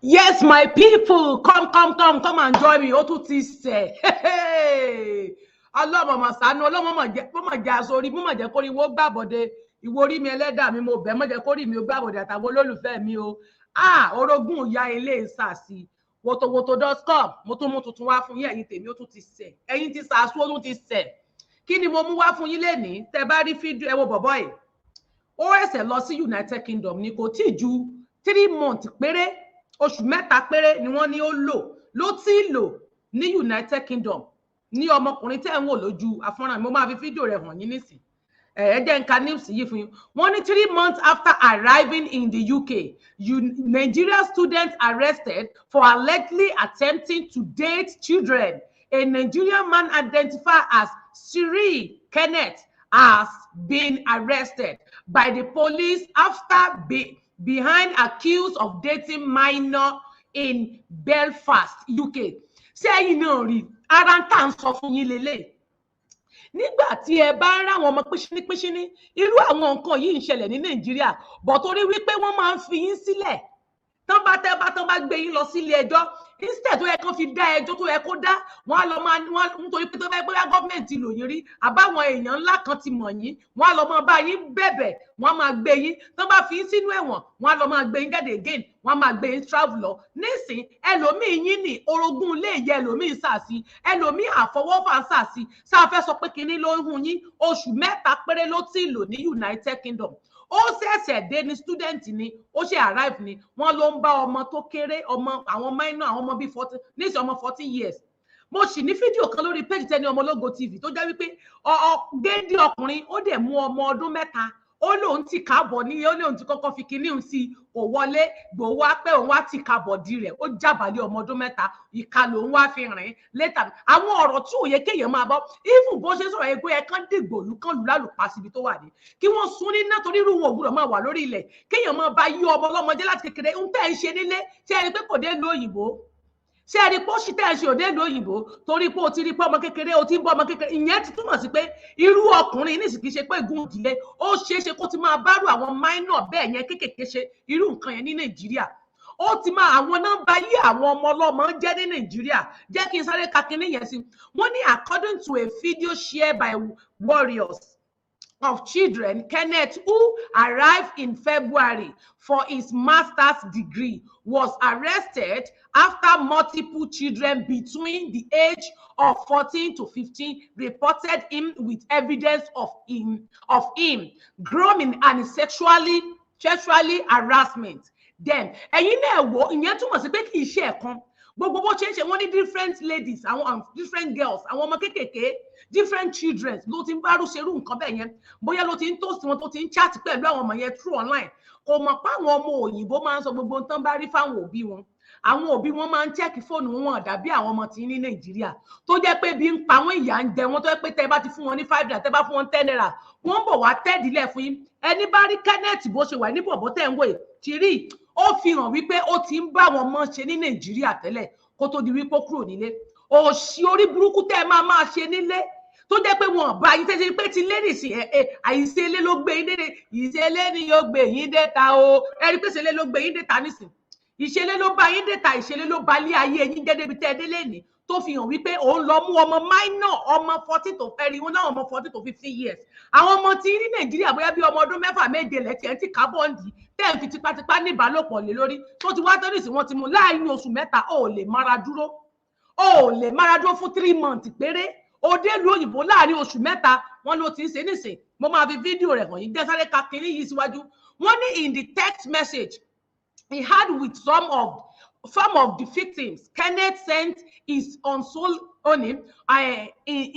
Yes, my people, come and join me. Ó tún ti ṣe. Ọlọ́mọ mà ṣàánú, ọlọ́mọ mà jẹ́ sórí, mo mà jẹ́ kórí wo gbàbọ̀dé. Ìwọ orí mi ẹlẹ́dàá mi, mo bẹ̀ mọ́ jẹ́ kórí mi ó gbàbọ̀dé àtàwọn olólùfẹ́ mi o. Orogún ìyá ilé ìsàsì. Wotowoto.com, mo tún mú tuntun wá fún yín, ẹ̀yin tèmi ó tún ti ṣe. Ẹ̀yin ti sàásù ó tún ti ṣe. Kí ni mo mú wá fún yín lénìí? Tẹ́ bá rí fídíò ẹ wo bọ̀bọ́ yìí. Ó ẹsẹ̀ lọ sí United Kingdom ni kò tí ju 3 months péré. Oṣù mẹ́ta péré ni wọ́n ní ó lò tí lò ní United Kingdom ní ọmọkùnrin tẹ́ ń wò lójú afọ́nrán mo máa fi fídíò rẹ̀ hàn yín nísìn ẹ jẹ́ n ka news yìí fún yín. Wọ́n ní 3 months after arriving in the UK, Nigeria students arrested for allegedly attempting to date children. A Nigerian man identified as Siri Kenneth has been arrested by the police after behind accused of dating minor in Belfast, UK. Ṣé ẹ̀yin náà rí ara ń tà ń sọ fún yín lélẹ̀. Nígbà tí ẹ bá ń ráwọn ọmọ pínṣíní irú àwọn nǹkan yìí ń ṣẹlẹ̀ ní Nàìjíríà bọ̀ torí wípé wọ́n máa ń fi yín sílẹ̀ tán bá gbé yín lọ sí ilé ẹjọ́ instead tó yẹ kán fi dá ẹjọ́ tó yẹ kó dá wọ́n á lọ máa nítorí pé tó fẹ́ gbé gọ́ọ̀mẹ̀ntì lò yín rí àbáwọn èèyàn ńlá kan ti mọ̀ yín wọ́n á lọ máa bá yín bẹ̀bẹ̀ wọ́n á máa gbé yín tán bá fi yín sínú ẹ̀wọ̀n wọ́n á lọ máa gbé yín jáde again wọ́n á máa gbé yín travel lọ nísìn ẹlòmíì yín ní orogún ilé ìyá ẹlòmíì sàásì ẹlòmíì àfọwọ́fà sàásì sáfẹ́ sọ pé kinní ló ń hun yín oṣù mẹ́ta péré ló ti lò ní United Kingdom. Ó ṣẹ̀ṣẹ̀ dé ní student ni ó ṣe arrive ni wọ́n ló ń bá ọmọ tó kéré ọmọ àwọn minor àwọn ọmọ bíi 40 níṣẹ́ ọmọ 14 years. Mo sì ní fídíò kan lórí page Tenny Ọmọlógo TV tó jẹ́ wípé géńdé ọkùnrin ó dẹ̀ mú ọmọ ọdún mẹ́ta ó lóun ti káàbọ̀ ní ó lóun ti kọ́kọ́ fi kinní òun sí kò wọlé gbòó wá pé òun wá ti káàbọ̀ di rẹ̀ ó jábàálẹ̀ ọmọ ọdún mẹ́ta ìka lòun wá fi rìn later àwọn ọ̀rọ̀ tí ò yẹ kéèyàn máa bọ́ even bó ṣe sọ̀rọ̀ ẹgbẹ́ ẹ kán dìgbò lù kán lù lálùpá síbi tó wà ní kí wọ́n sún ní náà torí irú wọn ò gbúdọ̀ máa wà lórí ilẹ̀ kéèyàn máa bá yí ọmọ ọlọ́mọdé láti kékeré ń tẹ́ ń ṣe nílé tí ẹni pé kò dé lu òyìnbó ṣé ẹni pé ó ṣì tẹ́ ẹ ṣe òde ìlú òyìnbó torí pé o ti rí pé ọmọ kékeré o ti ń bọ́ ọmọ kékeré ìyẹn ti túmọ̀ sí pé irú ọkùnrin ní ìsìnkí ṣe pé ìgún ìdílé ó ṣeé ṣe kó ti máa bárù àwọn minor bẹ́ẹ̀ yẹn kékèké ṣe irú nǹkan yẹn ní Nàìjíríà ó ti máa àwọn nọ́mbà yí àwọn ọmọ ọlọ́mọ jẹ́ ní Nàìjíríà jẹ́ kí n sáré ka kinní yẹn sí wọ́n ní according to a video shared by warriors of children, Kenneth, who arrived in February for his master's degree, was arrested after multiple children between the age of 14 to 15 reported him with evidence of him grooming and sexually harassment. Then, ẹ̀yin náà wò ìyẹn túmọ̀ sí pé kì í ṣe ẹ̀kan gbogbo bó ṣe ń ṣe wọ́n ní different ladies àwọn different girls àwọn ọmọ kékèké different children ló ti ń bá rúṣerú nǹkan bẹ́ẹ̀ yẹn bóyá ló ti ń toast wọn tó ti ń chat pẹ̀lú àwọn ọmọ yẹn through online kò mọ̀ pé àwọn ọmọ òyìnbó máa ń sọ gbogbo nǹkan bá rí fáwọn òbí wọn àwọn òbí wọn máa ń check fóònù wọn dàbí àwọn ọmọ tí ní Nàìjíríà tó jẹ́ pé bí ń pa wọn ìyà ń jẹ wọn tó jẹ́ pé tẹ́ bá ti fún wọn ní 5 naira tẹ́ bá fún wọn 10 naira wọ́n bọ̀ wá tẹ́ẹ̀dílẹ̀ fún yín ẹni bá rí Kenneth bó ṣe wà ní bọ̀bọ̀ tẹ́ ń wò ti rí ó fi hàn wípé ó ti ń bá wọn mọ́ ṣe ní Nàìjíríà tẹ́lẹ̀ kó tó di wípé ó kúrò nílé òṣì orí burúkú tẹ́ máa ṣe nílé tó jẹ́ pé wọn bá yín tẹ́sí pé ti lérì sí àìsí ilé ló gbé yín dé ìṣẹ̀lẹ̀ ni yóò gbé yín dé ta o ẹ̀rí pé ìṣẹ̀lẹ̀ ló gbé yín dé ta nísìn ìṣẹ̀lẹ̀ ló bá yín dé ta ìṣẹ̀lẹ̀ ló bá lé ayé yín jẹ́ débi tẹ́ ẹ délé ní tó fi hàn wípé òun lọ mú ọmọ minor ọmọ 40 to 30 wọn náà ọmọ 40 to 50 years àwọn ọmọ tí ní Nàìjíríà bóyá bí ọmọ ọdún 6 méje lẹ́tì ẹ̀ ti kábọ́ǹdì tẹ́ ẹ̀ fi tipátipá ní ìbálòpọ̀ lé lórí tó ti wá tẹ́lẹ̀ sí wọn ti mú láàrin oṣù mẹ́ta ó lè mára dúró fún 3 months péré òde ìlú òyìnbó láàrin oṣù mẹ́ta wọn ló ti ń ṣe nísìn mo máa fi fídíò rẹ̀ hàn yín jẹ́ sáré ka kínní yìí síwájú wọ́n ní in the text message he had with some of the victims Kenneth sent his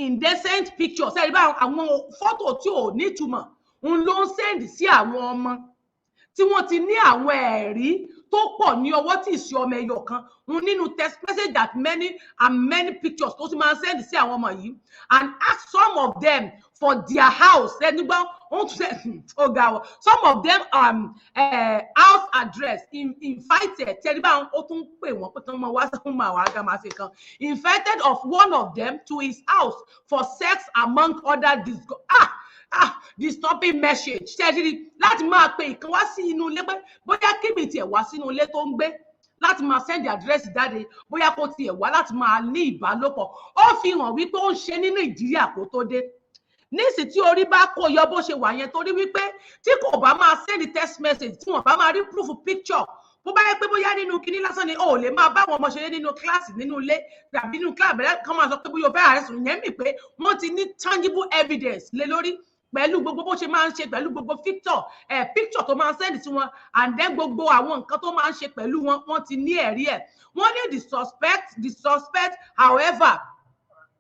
indecent pictures ṣe bá àwọn fọ́tò tí ò nítumọ̀ ń ló ń send sí àwọn ọmọ tí wọ́n ti ní àwọn ẹ̀rí tó pọ̀ ní ọwọ́ tí ìṣe ọmọ ẹyọ kan nínú text message that many pictures tó ti máa ń send sí àwọn ọmọ yìí and ask some of them for their house ẹnugbọ́n wọ́n tún ṣe ọ̀gá wọn some of them house address invited tẹ́lifà ó tún pè wọ́n pé kí wọ́n wá sọ́kùn máa wá gá máa ṣe kan invited of one of them to his house for sex among other disturbing message ṣẹ́ẹ́dì láti máa pe ìkan wá sí inú ilé pé bóyá kébì tiẹ̀ wá sínú ilé tó ń gbé láti máa send àdírẹ́sì jáde bóyá kó tiẹ̀ wá láti máa ní ìbálòpọ̀ ó fi hàn wípé ó ń ṣe ní Nàìjíríà kó tó dé nísì tí orí bá kó yọ bó ṣe wà yẹn torí wípé tí kò bá máa send text message tí wọn bá máa rí proof picture bó bá yẹ pé bóyá nínú kinní lásán ni o lè máa bá àwọn ọmọ ṣeré nínú kíláàsì nínú ilé tàbí nínú kíláàsì bẹ̀rẹ̀ kan máa sọ pé bóyá o fẹ́ àrẹ́sùn yẹn mi pé wọ́n ti ní tangible evidence lé lórí pẹ̀lú gbogbo bó ṣe máa ń ṣe pẹ̀lú gbogbo picture tó máa ń send sí wọn and then gbogbo àwọn nǹkan tó máa ń ṣe pẹ̀lú wọn wọ́n ti ní ẹ̀rí ẹ̀ wọ́n ní the suspect however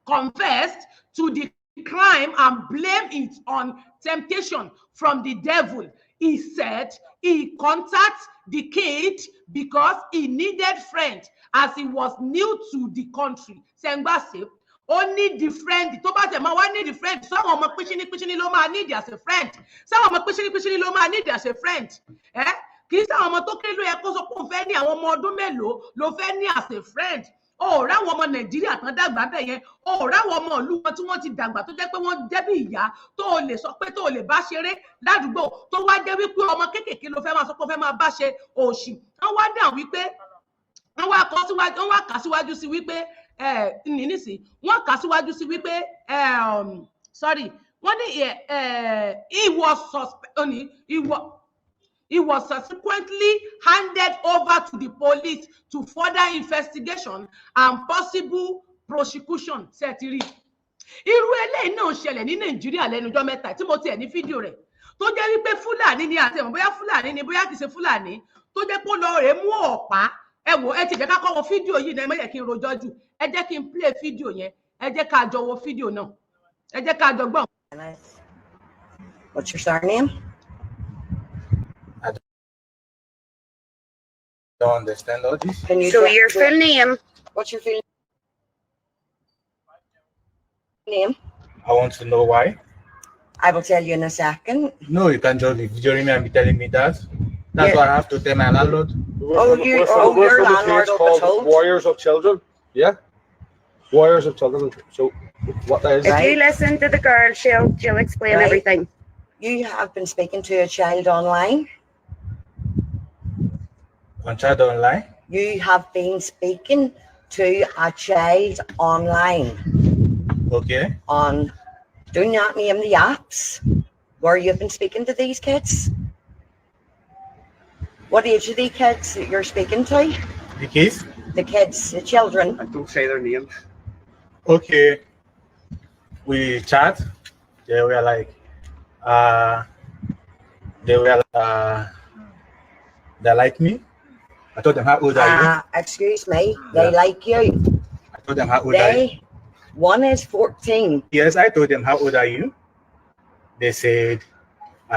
confessed to the crime and blame it on temptation from the devil. He said he contacted the kid because he needed friends as he was new to the country. Sengbase, ó need the friend. Tó bá tẹ̀ máa wá need the friend. Sáwọn ọmọ píṣíní ló máa need as a friend. Sáwọn ọmọ píṣíní ló máa need as a friend. Kì í sáwọn ọmọ tó kéré ló yẹ kó sọ pé òun fẹ́ ní àwọn ọmọ ọdún mélòó ló fẹ́ ní as a friend. Ó ráwọn ọmọ Nàìjíríà tán dàgbà bẹ́ẹ̀ yẹn ó ráwọn ọmọ ìlú wọn tí wọ́n ti dàgbà tó jẹ́ pé wọ́n jẹ́ bí ìyá tó lè sọ pé tó lè bá ṣeré ládùúgbò tó wá jẹ́ wípé ọmọ kéékèèké ló fẹ́ máa sọ pé ó fẹ́ máa bá ṣe òṣì wọ́n wá dà wípé wọ́n wá kà síwájú sí wípé nínísì wọ́n kà síwájú sí wípé sorry wọ́n ní he was subsequently handed over to the police to further investigation and possible prosecution. Irú eléyìí náà ṣẹlẹ̀ ní Nàìjíríà lẹ́nu ọjọ́ mẹ́ta tí mo tiẹ̀ ní fídíò rẹ̀ tó jẹ́ wípé Fúlàní ni àti ẹ̀mọ̀ bóyá Fúlàní ni bóyá kìí ṣe Fúlàní tó jẹ́ pé ó lọ rèé mú ọ̀pá ẹ wò ẹ ti jẹ́ ká kọ́ wo fídíò yìí náà ẹ má yẹ kí n rojọ́ jù ẹ jẹ́ kí n play fídíò yẹn ẹ jẹ́ ká jọ wo fídíò náà ẹ jẹ́ ká jọ gbọ́. What's your surname? Don't understand all this. Can you So your full name? What's your full name? I want to know why. I will tell you in a second. No, you can't just videoing me and be telling me that. That's Yeah. what I have to tell my landlord. Oh, We're from your a landlord page up called the toll. Warriors of Children. Yeah, Warriors of Children. So what that is? If Right. you listen to the girl, she'll explain Right. everything. You have been speaking to a child online. On chat online. You have been speaking to a child online Okay. on, do not name the apps where you've been speaking to these kids. What age are the kids that you're speaking to? The case. The kids, the children. I don't say their names. Okay. We chat. They were like, they like me. I told them how old are you? Excuse me, they Yeah. like you. I told them how old are you? One is 14. Yes, I told them how old are you? They said,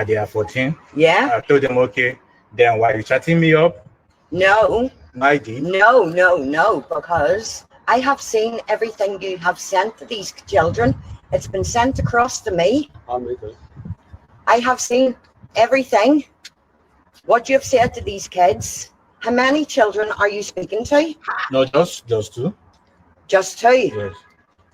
they are 14. Yeah? I told them, okay. Then why are you chatting me up? No, I did. no, because I have seen everything you have sent to these children. It's been sent across to me. I have seen everything. What you've said to these kids. How many children are you speaking to? No, just two. Just two. Yes.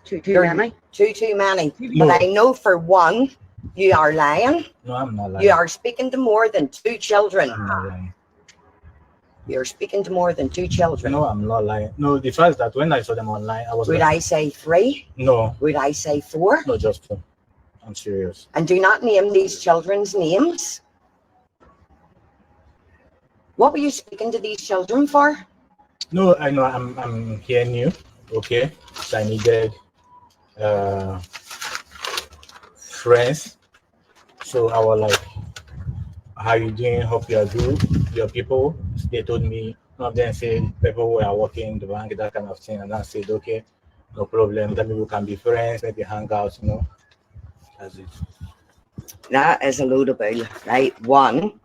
Too You're- many. Too many. No. But I know for one, you are lying. No, I'm not lying. You are speaking to more than two children. I'm not lying. You're speaking to more than two children. No, I'm not lying. No, the fact that when I saw them online, I was Would like, I say three? no, Would I say four? no, just two. I'm serious. And do not name these children's names. What were you speaking to these children for? No, I know I'm hearing you. Okay. So I needed friends. So I was like, how you doing? Hope you are good. Your people. They told me, one of them said people who are working in the bank, that kind of thing. And I said, okay, no problem. That maybe we can be friends, maybe hang out, you know. That's it. That is a load of bull, right? One,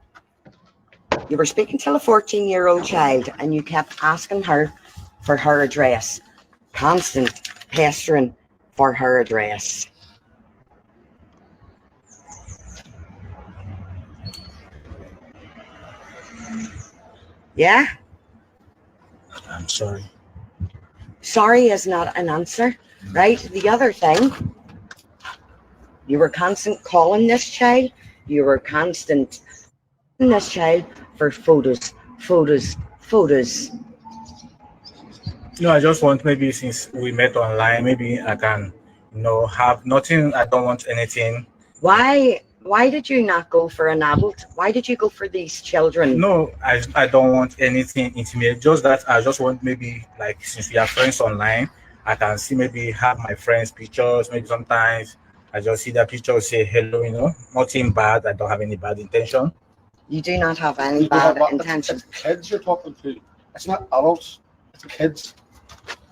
you were speaking to a 14-year-old child and you kept asking her for her address. Constant pestering for her address. Yeah? I'm sorry. Sorry is not an answer, right? The other thing, you were constant calling this child. You were constant calling this child for photos. No, I just want maybe since we met online, maybe I can, have nothing. I don't want anything. Why did you not go for an adult? Why did you go for these children? No, I don't want anything intimate. Just that I just want maybe like since we are friends online, I can see maybe have my friends' pictures. Maybe sometimes I just see that picture, say hello. Nothing bad. I don't have any bad intention. You do not have any You don't have bad what- intentions. It's kids you're talking to. It's not adults. It's kids.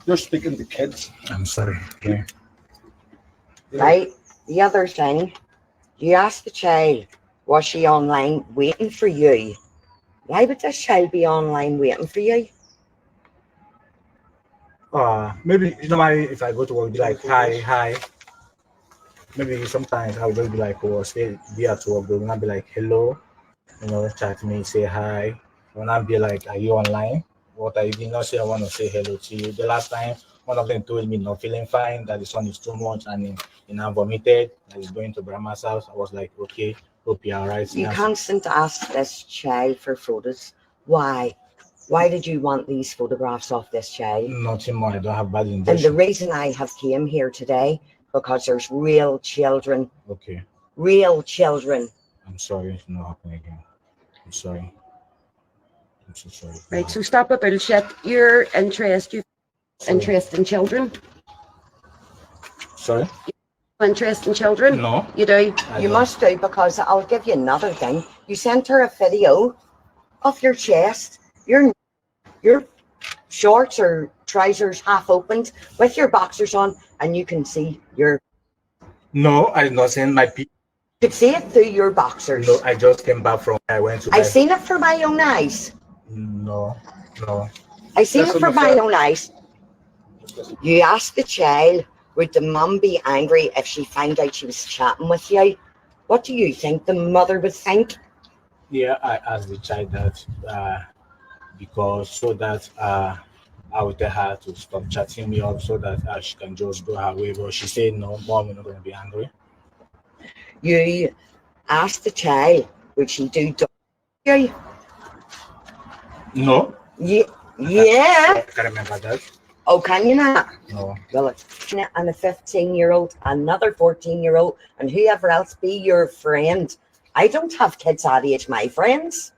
You're speaking to kids. I'm sorry. Okay. Right? The other thing, you asked the child, was she online waiting for you? Why would this child be online waiting for you? Maybe normally if I go to work, be like hi, hi. Maybe sometimes I would just be like, oh, stay be at work, but when I be like hello, chat me, say hi. When I be like, are you online? What I did not say, I want to say hello to you. The last time, one of them told me not feeling fine, that the sun is too much, and I vomited. I was going to grandma's house. I was like, okay, hope you're alright. You constant ask this child for photos. Why? Why did you want these photographs of this child? Nothing more. I don't have bad And the intention. reason I have came here today, because there's real children, Okay, real children. I'm sorry. It's not happening again. I'm sorry. I'm so sorry. Right, so stop a bullshit. Your interest, you Sorry. interest in children. Sorry? Interest in children. No. You do. I You don't. must do, because I'll give you another thing. You sent her a video of your chest, your shorts or trousers half opened with your boxers on, and you can see your No, I did not send my people. could see it through your boxers. No, I just came back from. I went to. I seen it for my own eyes. No, no. I seen Listen, it for my own eyes. You asked the child, would the mum be angry if she found out she was chatting with you? What do you think the mother would think? Yeah, I asked the child that because so that I would tell her to stop chatting me up so that she can just go her way. But she said no, mom, we're not going to be angry. You asked the child, would she do you? No. Yeah. I can't remember that. Oh, can you not? No. Well, and a 15-year-old, another 14-year-old, and whoever else be your friend. I don't have kids that age, my friends.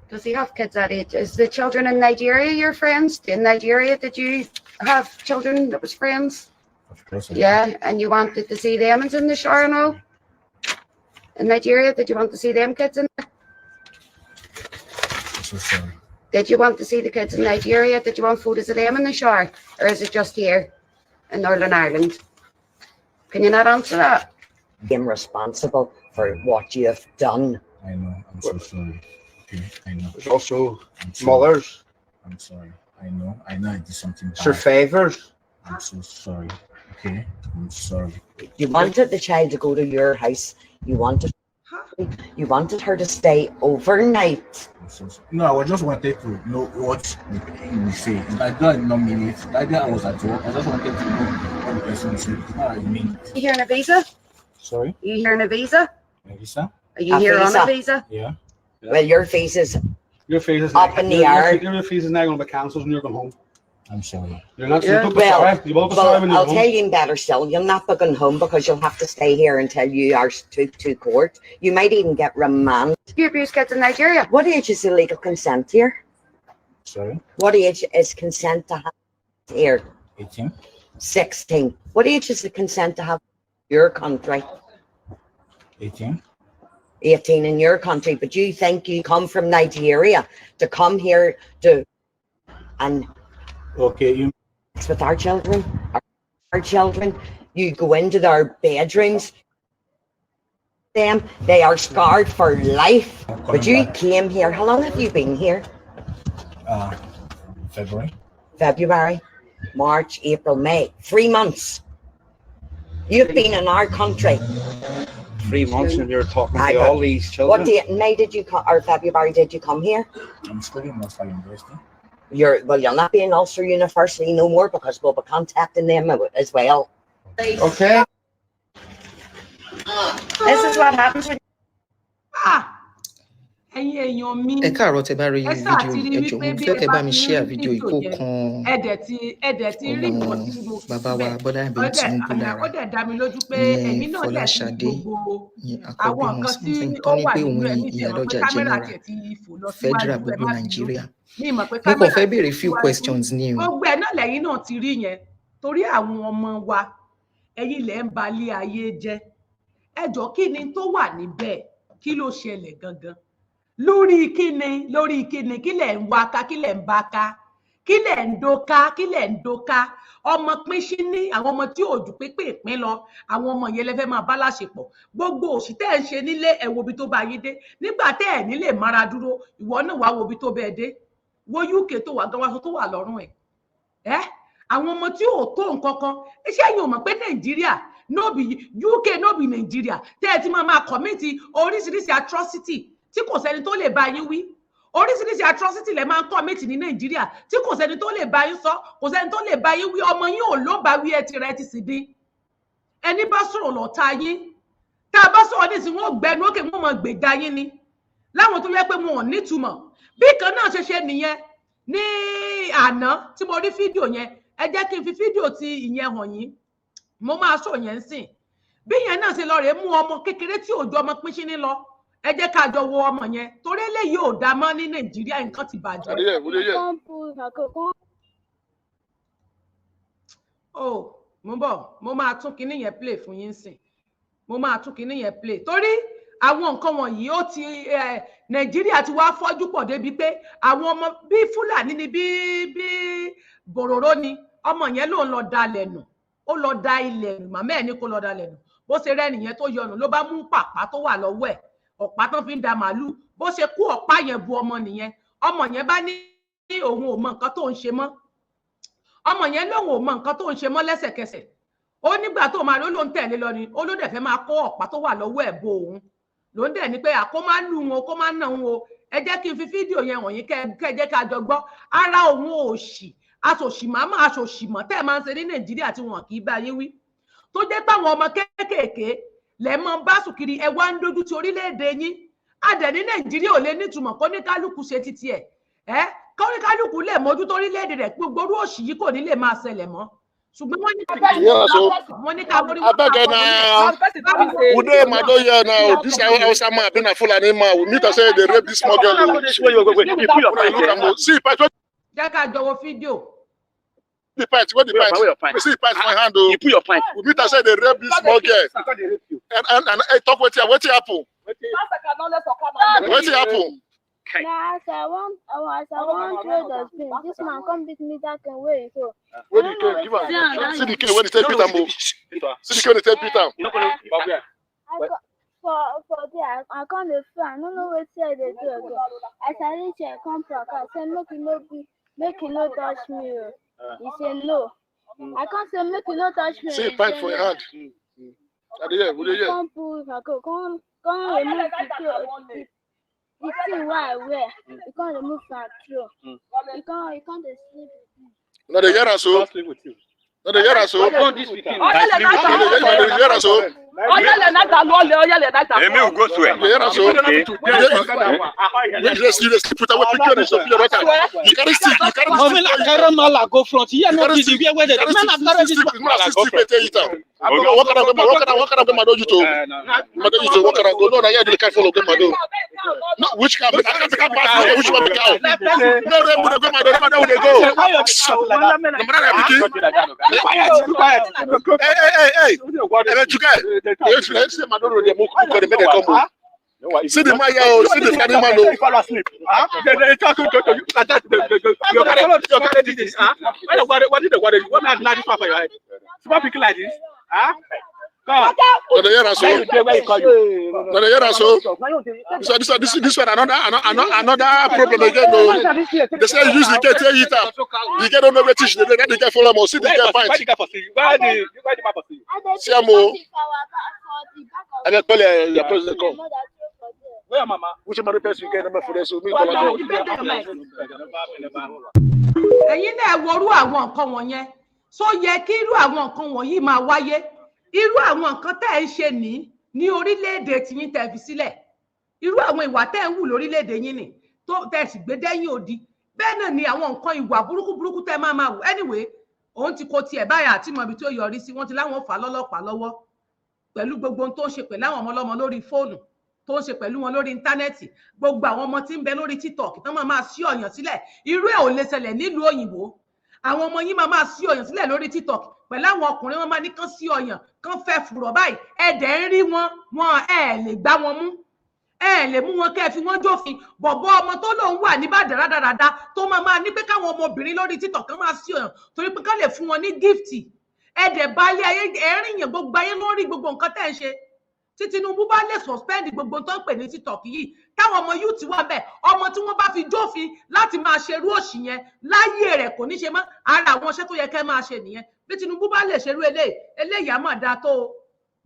Does he have kids that age? Is the children in Nigeria your friends? In Nigeria, did you have children that was friends? Of course. Yeah, and you wanted to see them in the shower and all? In Nigeria, did you want to see them kids in there? I'm so sorry. Did you want to see the kids in Nigeria? Did you want photos of them in the shower? Or is it just here in Northern Ireland? Can you not answer that? I'm responsible for what you have done. I know. I'm so sorry. Okay, I know. There's also I'm sorry. mothers. I'm sorry. I know. I did something It's your bad. favours. I'm so sorry. Okay, I'm sorry. You wanted the child to go to your house. You wanted her to stay overnight. I'm so sorry. No, I just wanted to know what you say. I did not mean it. That day I was at work. I just wanted to know what the person said. I mean it. You here on a visa? Sorry, You here on a visa? Melissa? Are you A here on visa. a visa? Yeah. Well, your face is Your face is Up in the air. Your face is now going to be cancelled when you're going home. I'm sorry. You're not. Yeah. You're not sorry. You will be sorry when you're I'll home. tell you better still. You'll not be going home because you'll have to stay here until you are to court. You might even get remanded. You abuse kids in Nigeria? What age is the legal consent here? Sorry. What age is consent to have here? 18. 16. What age is the consent to have your country? 18. 18 in your country. But you think you come from Nigeria to come here to and Okay, you. with our children, our children, you go into their bedrooms, them, they are scarred for life. But you came here, how long have you been here? February. February, March, April, May, 3 months. You've been in our country. 3 months and you're talking I to got- all these What children. date in May did you come, or February did you come here? I'm studying Moscow University. You'll not be in Ulster University no more because we'll be contacting them as well. Okay. This is what happens when Ah, ẹ̀yin èèyàn mi ẹ káàárọ̀ tẹ́ bá rí ẹ sáà fídíò ti rí yìí ẹ jọ̀ọ́ wípé mo bí fẹ́ ẹ kẹ́ bá bá mi ti share rí fídíò yìí fídíò kó yẹn kan ẹ̀dẹ̀ ti rí ọmọ nǹkan tí mo fi bàbá wa síbẹ̀ Bọ́lá Ìbí Tinubu lára ó dẹ̀ dá mi lójú pé ìyẹn ẹ̀yin náà dẹ̀ ti rí Fọláṣadé gbogbo ìyẹn àkọ́bí àwọn wọn nǹkan tí something tó ó ní wà pé nínú òun ẹ̀ ni ní ìsìn mọ̀ pé ìyálọ́jà kámẹ́rà general tiẹ̀ ti fò lọ federal síwájú ẹ gbogbo má bínú Nàìjíríà ní ìmọ̀ pé mo kàn kámẹ́rà fẹ́ ti béèrè fò few síwájú questions ni o gbogbo ẹ̀ náà lẹ́yìn náà ti rí yẹn torí àwọn ọmọ wa ẹ̀yin lẹ̀ ń balẹ̀ ayé jẹ́ ẹ jọ̀ọ́ kí ni tó wà níbẹ̀ kí ló ṣẹlẹ̀ gangan lórí kíni kí lẹ̀ ń wá ká kí lẹ̀ ń bá ká kí lẹ̀ ń dóká ọmọ pínṣín ní àwọn ọmọ tí ò jù pépè ìpín lọ àwọn ọmọ yẹn lẹ fẹ́ máa bá láṣepọ̀ gbogbo òṣì tẹ́ ẹ̀ ń ṣe nílé ẹ wo ibi tó bá yín dé nígbà tẹ́ ẹ̀ nílé mára dúró ìwọ náà wá wo ibi tó bẹ́ẹ̀ dé wo UK tó wà gan wáṣọ tó wà lọ́rùn ẹ̀ àwọn ọmọ tí ò tó nǹkan kan iṣẹ́ yìí ò mọ̀ pé Nàìjíríà no be UK no be Nàìjíríà tẹ́ ẹ ti máa kọ̀mìtì oríṣiríṣi atrocity tí kò sẹ́ni tó lè bá yín wí oríṣiríṣi atrocity lẹ máa ń kọ̀mìtì ní Nàìjíríà tí kò sẹ́ni tó lè bá yín sọ kò sẹ́ni tó lè bá yín wí ọmọ yín ò ló bá wí ẹ ti rẹ ti sì dín ẹni bá sọ̀rọ̀ lọ́ta yín tá a bá sọ̀rọ̀ ní ìsìn wọn ò gbẹnu ókè wọn máa gbèjà yín ni láwọn tó yẹ pé wọn ò nítumọ̀ bí kan náà ṣe nìyẹn ní àná tí mo rí fídíò yẹn ẹ jẹ́ kí n fi fídíò ti ìyẹn hàn yín mo máa sọ yẹn sìn bí yẹn náà ṣe lọ rèé mú ọmọ kékeré tí òjò ọmọ pínṣín ní lọ ẹ jẹ́ ká jọ wo ọmọ yẹn torí eléyìí ò dá mọ́ ní Nàìjíríà nǹkan ti bàjẹ́. mo bọ̀ mo máa tún kinní yẹn play fún yín sìn mo máa tún kinní yẹn play torí àwọn nǹkan wọ̀nyí ó ti Nàìjíríà ti wá fọ́jú pọ̀ débi pé àwọn ọmọ bí Fúlàní ni bí bòròró ni ọmọ yẹn ló ń lọ dalẹ̀ nù ó lọ da ilẹ̀ nù màmá ẹ̀ ní kó lọ dalẹ̀ nù bó ṣe rẹ́ nìyẹn tó yọnù ló bá mú pàpà tó wà lọ́wọ́ ẹ̀ ọ̀pá tán fi ń da màálù bó ṣe kú ọ̀pá yẹn bu ọmọ nìyẹn ọmọ yẹn bá ní òun ò mọ nǹkan tó ń ṣe mọ́ ọmọ yẹn lóun ò mọ nǹkan tó ń ṣe mọ́ lẹ́sẹ̀kẹsẹ̀ ó nígbà tó máa ló ń tẹ̀lé lọ ni ó ló dẹ̀ fẹ́ máa kó ọ̀pá tó wà lọ́wọ́ ẹ̀ bo òun ló ń dẹ̀ ní pé àkó máa lù wọn kó máa nà wọn o ẹ jẹ́ kí n fi fídíò yẹn wọ̀nyí kẹ́ jẹ́ ká jọ gbọ́ ara òun òṣì aṣòṣì màmá aṣòṣì mọ̀ tẹ́ ẹ̀ máa ń ṣe ní Nàìjíríà tí wọn kì í bá yín wí tó jẹ́ pé àwọn ọmọ kéékèèké lẹ mọ bá sùkiri ẹ wá ń dojú ti orílẹ̀-èdè yín adẹ ní Nàìjíríà ò lè nítumọ̀ kó ní kálukú ṣe títí ẹ kó ní kálukú lè mójútó orílẹ̀-èdè rẹ̀ gbogbo orú òṣì yìí kò ní lè máa ṣẹlẹ̀ mọ́ ṣùgbọ́n wọ́n ní ká borí wọn Ude Madoya now, this Hausa man been a Fulani man. We meet and say they rape this small girl. See, jẹ́ ká jọ wo fídíò. the pint, what the pint? We see the pint for my hand. You put your pint. We meet and say they rape this small girl. And I talk with you. What happen? What happen? Nah, as I want trade dustbin. This man come beat me that can way. So where the cane? Give her. See the cane when they take Peter move. See the cane when they take Peter. For there, I can't live. I don't know what say they do again. As I reach here, come back. I say make you no touch me. He say no. I can't say make you no touch me. See the pint for your hand. Come pull if I go. Come remove the thing where I wear. You can't remove my throw. You can't sleep. No, they hear us so. No, they hear us so. No, they hear us so. Emi will go to it. They hear us so. You sleep with our picture and stuff. You carry stick. You carry mala go front. Here no be the where the man carry stick. What can I go mado you to? Mado you to what can I go? No, I can't follow them mado. No, which can I can't pass which one go? No, they would go mado. Mado they go. Quiet. Hey. See the Maya, see the funny man. This one another problem again. They say use the get it up. You get on the teach. They get follow more. See the get fight. I get call your president come. Where mama? Which other person you get number for this? Ẹ̀yin náà worú àwọn nǹkan wọ̀nyẹn so yẹ kí irú àwọn nǹkan wọ̀nyí máa wáyé irú àwọn nǹkan tẹ́ ẹ ń ṣe ní orílẹ̀-èdè tiyín tẹ́ fi sílẹ̀ irú àwọn ìwà tẹ́ ń wù lórílẹ̀-èdè yín ni tó tẹ́ sì gbé dẹ́yìn odi bẹ́ẹ̀ náà ni àwọn nǹkan ìwà burúkú tẹ́ máa wù anyway òun ti kó tiẹ̀ báyà àti mọ̀bí tí ó yọrí sí wọ́n ti láwọn fà lọ́lọ́pàá lọ́wọ́ pẹ̀lú gbogbo ohun tó ń ṣe pẹ̀lú àwọn ọmọ ọlọ́mọ lórí fóònù tó ń ṣe pẹ̀lú wọn lórí íńtánẹ́ẹ̀tì gbogbo àwọn ọmọ tí ń bẹ lórí TikTok tán máa sí ọ̀yàn sílẹ̀ irú ẹ̀ ò lè ṣẹlẹ̀ nílùú òyìnbó àwọn ọmọ yín máa sí ọ̀yàn sílẹ̀ lórí TikTok pẹ̀lú àwọn ọkùnrin wọn máa ní kán sí ọ̀yàn kán fẹ́ fùrọ̀ báyìí ẹ̀dẹ̀ ń rí wọn ẹ̀ lè gbá wọn mú ẹ lè mú wọn kẹ́ fi wọ́n jófin bọ̀bọ̀ ọmọ tó lòun wà ní bàdàn rádaràda tó máa ní pé káwọn ọmọbìnrin lórí TikTok kan máa sí ọ̀yàn torí pé ká lè fún wọn ní gift ẹ̀dẹ̀ balẹ̀ ayé ẹ̀rín yẹn gbogbo ayé lórí gbogbo nǹkan tẹ́ ń ṣe tí Tinubu bá lè suspend gbogbo tó ń pè ní TikTok yìí táwọn ọmọ youth wà bẹ́ẹ̀ ọmọ tí wọ́n bá fi jófin láti máa ṣerú òṣì yẹn láyé rẹ̀ kò ní ṣe mọ́ ara àwọn iṣẹ́ tó yẹ kẹ́ máa ṣe nìyẹn bí Tinubu bá lè ṣerú eléyìí á mà dáa tó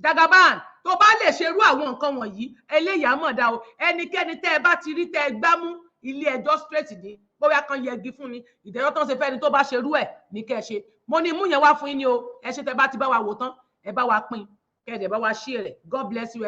Jagaban tó bá lè ṣerú àwọn nǹkan wọ̀nyí eléyìí á mà dáa o ẹnikẹ́ni tẹ́ ẹ bá ti rí tẹ́ ẹ gbámú ilé ẹjọ́ straight ní bóyá kan yẹgi fún ni ìdájọ́ tó ń ṣe fẹ́ni tó bá ṣerú ẹ̀ ní kẹ́ ẹ ṣe mo ní mú yẹn wá fún yín ni o ẹ ṣe tẹ́ bá ti bá wa wò tán ẹ bá wa pín kẹ́ ẹ dẹ̀ bá wa share rẹ̀ God bless you.